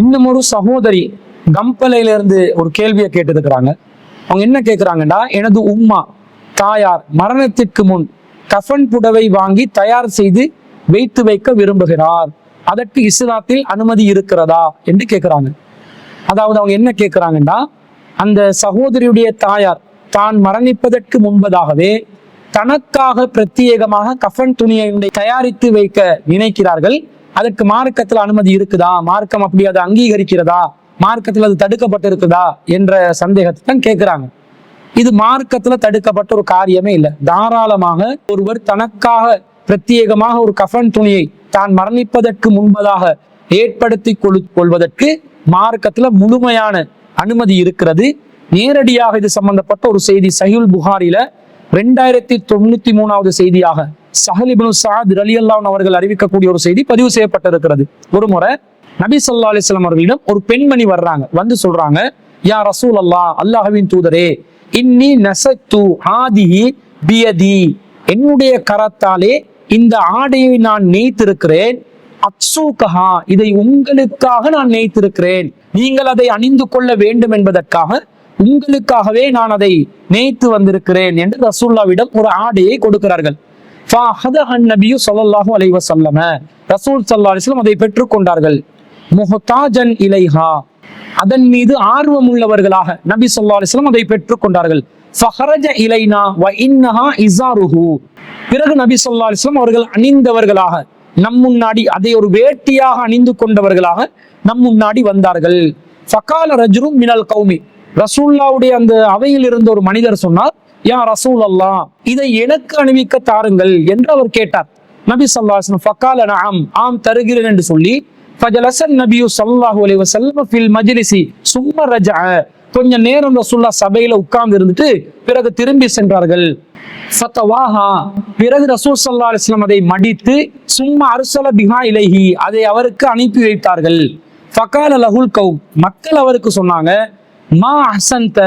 இன்னும் ஒரு சகோதரி கம்பலையில இருந்து ஒரு கேள்வியை கேட்டிருக்கிறாங்க. அவங்க என்ன கேட்கிறாங்கன்னா, எனது உம்மா தாயார் மரணத்திற்கு முன் கஃன் புடவை வாங்கி தயார் செய்து வைத்து வைக்க விரும்புகிறார், அதற்கு இஸ்லாத்தில் அனுமதி இருக்கிறதா என்று கேட்கிறாங்க. அதாவது அவங்க என்ன கேட்கிறாங்கன்னா, அந்த சகோதரியுடைய தாயார் தான் மரணிப்பதற்கு முன்பதாகவே தனக்காக பிரத்யேகமாக கஃன் துணியை தயாரித்து வைக்க நினைக்கிறார்கள். அதற்கு மார்க்கத்தில் அனுமதி இருக்குதா, மார்க்கம் அப்படி அதை அங்கீகரிக்கிறதா, மார்க்கத்தில் அது தடுக்கப்பட்டிருக்குதா என்ற சந்தேகத்தை தான் கேட்கிறாங்க. இது மார்க்கத்துல தடுக்கப்பட்ட ஒரு காரியமே இல்லை. தாராளமாக ஒருவர் தனக்காக பிரத்யேகமாக ஒரு கஃன் துணியை தான் மரணிப்பதற்கு முன்பதாக ஏற்படுத்தி கொள்வதற்கு மார்க்கத்துல முழுமையான அனுமதி இருக்கிறது. நேரடியாக இது சம்பந்தப்பட்ட ஒரு செய்தி சஹீஹுல் புகாரில 2093வது செய்தியாக சஹல் இப்னு சஅத் ரலியல்லாஹு அன்ஹு அவர்கள் அறிவிக்கக்கூடிய ஒரு செய்தி பதிவு செய்யப்பட்டிருக்கிறது. ஒரு முறை நபி ஸல்லல்லாஹு அலைஹி வஸல்லம் அவர்களிடம் ஒரு பெண்மணி வர்றாங்க. வந்து சொல்றாங்க, யா ரசூல் அல்லாஹ், அல்லாஹ்வின் தூதரே, இன்னி நஸத்து ஆதிஹி பியதி, என்னுடைய கரத்தாலே இந்த ஆடையை நான் நெய்த்திருக்கிறேன். அக்ஸூகஹா, இதை உங்களுக்காக நான் நெய்த்திருக்கிறேன், நீங்கள் அதை அணிந்து கொள்ள வேண்டும் என்பதற்காக உங்களுக்காகவே நான் அதை நெய்த்து வந்திருக்கிறேன் என்று ரசூலுல்லாஹ்விடம் ஒரு ஆடையை கொடுக்கிறார்கள். நபியு ஸல்லல்லாஹு அலைஹி வஸல்லம், ரசூல் ஸல்லல்லாஹு அலைஹி வஸல்லம் அதை பெற்றுக் கொண்டார்கள். முஹ்தாஜன் இலைஹா, அதன் மீது ஆர்வம் உள்ளவர்களாக நபி ஸல்லல்லாஹு அலைஹி வஸல்லம் அதை பெற்றுக் கொண்டார்கள். ஃபஹரஜ இலைனா வ இன்னஹா இஸாருஹு, பிறகு நபி ஸல்லல்லாஹு அலைஹி வஸல்லம் அவர்கள் அணிந்தவர்களாக நம் முன்னாடி அதை ஒரு வேட்டியாக அணிந்து கொண்டவர்களாக நம் முன்னாடி வந்தார்கள். ஃபகால ரஜுலும் மினல் கௌமி, ரசூலுல்லாஹ்வுடைய அந்த அவையில் இருந்த ஒரு மனிதர் சொன்னார், யா ரசூல் அல்லாஹ், இதை எனக்கு அணிவிக்க தாருங்கள் என்று அவர் கேட்டார். நபி ஸல்லல்லாஹு அலைஹி வஸல்லம் ஃபகால நஅம், ஆம் தருகிறேன் என்று சொல்லி ஃபஜலஸன் நபியு ஸல்லல்லாஹு அலைஹி வஸல்லம் ஃபில் மஜ்லிஸி சும்ம ரஜஅ, கொஞ்ச நேரம் ரசூலுல்லாஹ் சபையில உட்கார்ந்து இருந்துட்டு பிறகு திரும்பி சென்றார்கள். ஃபதவாஹா, பிறகு ரசூல் ஸல்லல்லாஹு அலைஹி வஸல்லம் அதை மடித்து சும்ம அர்ஸல பிஹா இலைஹி, அதை அவருக்கு அனுப்பி வைத்தார்கள். ஃபகால லஹுல் கௌம், மக்கள் அவருக்கு சொன்னாங்க, மா அஹ்சன்த,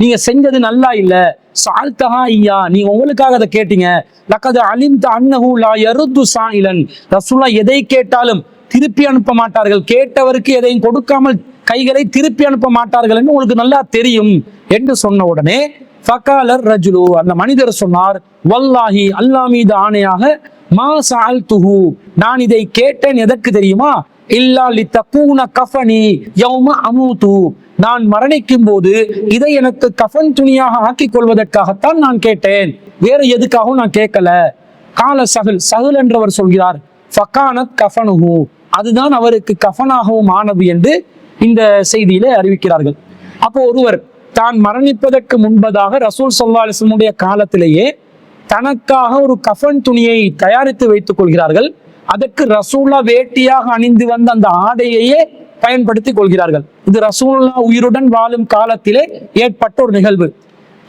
நீங்க செஞ்சது நல்லா இல்ல. சால்தஹா ஐயா, நீங்க உங்களுக்காக அதை கேட்டீங்க. லகத் அலிம்த அன்னஹு லா யருது சாயிலன், ரசூலுல்லாஹ் எதை கேட்டாலும் திருப்பி அனுப்ப மாட்டார்கள், கேட்டவருக்கு எதையும் கொடுக்காமல் கைகளை திருப்பி அனுப்ப மாட்டார்கள் என்று உங்களுக்கு நல்லா தெரியும் என்று சொன்ன உடனே ஃபகாலர் ரஜுலு, அந்த மனிதர் சொன்னார், வல்லாஹி, அல்லாஹ் மீது ஆணையாக, மா சஅல்துஹு, நான் இதை கேட்டேன் எதற்கு தெரியுமா, இல்லா லிதகூன கஃபனி யௌம அமூது, நான் மரணிக்கும் போது இதை எனக்கு கஃன் துணியாக ஆக்கிக் கொள்வதற்காகத்தான் நான் கேட்டேன், வேற எதுக்காகவும் நான் கேட்கல. கால சஹல், சஹல் என்றவர் சொல்கிறார், ஃபகானத் கஃபனுஹு, அதுதான் அவருக்கு கஃனாகவும் ஆனது என்று இந்த செய்தியிலே அறிவிக்கிறார்கள். அப்போ ஒருவர் தான் மரணிப்பதற்கு முன்பதாக ரசூல் ஸல்லல்லாஹு அலைஹி வஸல்லம் காலத்திலேயே தனக்காக ஒரு கஃன் துணியை தயாரித்து வைத்துக் கொள்கிறார்கள். அதற்கு ரசூலுல்லாஹ் வேட்டியாக அணிந்து வந்த அந்த ஆடையையே பயன்படுத்திக் கொள்கிறார்கள். இது ரசூலுல்லாஹ் உயிருடன் வாழும் காலத்திலே ஏற்பட்ட ஒரு நிகழ்வு.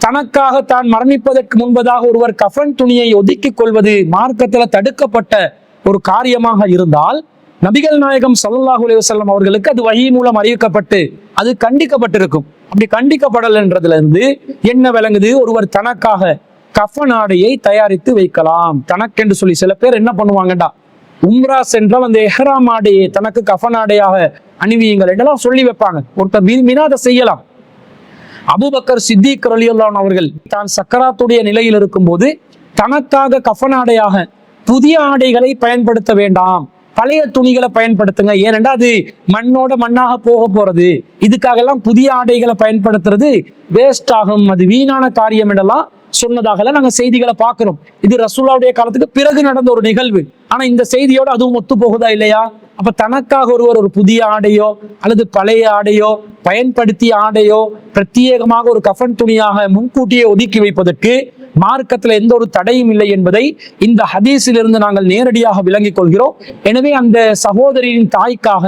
தனக்காக தான் மரணிப்பதற்கு முன்பதாக ஒருவர் கஃன் துணியை ஒதுக்கிக் கொள்வது மார்க்கத்தில் தடுக்கப்பட்ட ஒரு காரியமாக இருந்தால், நபிகள் நாயகம் ஸல்லல்லாஹு அலைஹி வஸல்லம் அவர்களுக்கு அது வஹீ மூலம் அறிவிக்கப்பட்டு அது கண்டிக்கப்பட்டிருக்கும். அப்படி கண்டிக்கப்படல் என்றதுல இருந்து என்ன விளங்குது, ஒருவர் தனக்காக கஃன் ஆடையை தயாரித்து வைக்கலாம். தனக்கென்று சொல்லி சில பேர் என்ன பண்ணுவாங்கடா, உம்ரா சென்றால் அந்த எஹ்ராம் ஆடையை தனக்கு கஃன் ஆடையாக அணிவியுங்கள் என்றெல்லாம் சொல்லி வைப்பாங்க. ஒருத்தர் விரும்பினா அதை செய்யலாம். அபூபக்கர் சித்திக் ரலியல்லாஹு அன்ஹு அவர்கள் தான் சக்கராத்துடைய நிலையில் இருக்கும் போது தனக்காக கஃன் ஆடையாக புதிய ஆடைகளை பயன்படுத்த வேண்டாம், பழைய துணிகளை பயன்படுத்துங்க, ஏனென்றா அது மண்ணோட மண்ணாக போக போறது, இதுக்காக எல்லாம் புதிய ஆடைகளை பயன்படுத்துறது வேஸ்ட் ஆகும், அது வீணான காரியம் என்றெல்லாம் சொன்னதாக நாங்க செய்திகளை பார்க்கிறோம். இது ரசூலுல்லாஹ்வுடைய காலத்துக்கு பிறகு நடந்த ஒரு நிகழ்வு. ஆனா இந்த செய்தியோட அதுவும் ஒத்து போகுதா இல்லையா? அப்ப தனக்காக ஒருவர் ஒரு புதிய ஆடையோ அல்லது பழைய ஆடையோ பயன்படுத்திய ஆடையோ பிரத்யேகமாக ஒரு கஃன் துணியாக முன்கூட்டியே ஒதுக்கி வைப்பதற்கு மார்க்கத்துல எந்த ஒரு தடையும் இல்லை என்பதை இந்த ஹதீஸிலிருந்து நாங்கள் நேரடியாக விளங்கிக் கொள்கிறோம். எனவே அந்த சகோதரியின் தாய்க்காக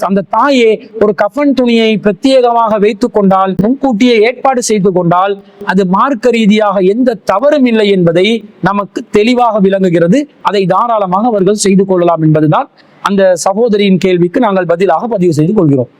அந்த தாயே ஒரு கஃன் துணியை பிரத்யேகமாக வைத்துக் கொண்டால், முன்கூட்டியே ஏற்பாடு செய்து கொண்டால், அது மார்க்க ரீதியாக எந்த தவறும் இல்லை என்பதை நமக்கு தெளிவாக விளங்குகிறது. அதை தாராளமாக அவர்கள் செய்து கொள்ளலாம் என்பதுதான் அந்த சகோதரியின் கேள்விக்கு நாங்கள் பதிலாக பதிவு செய்து கொள்கிறோம்.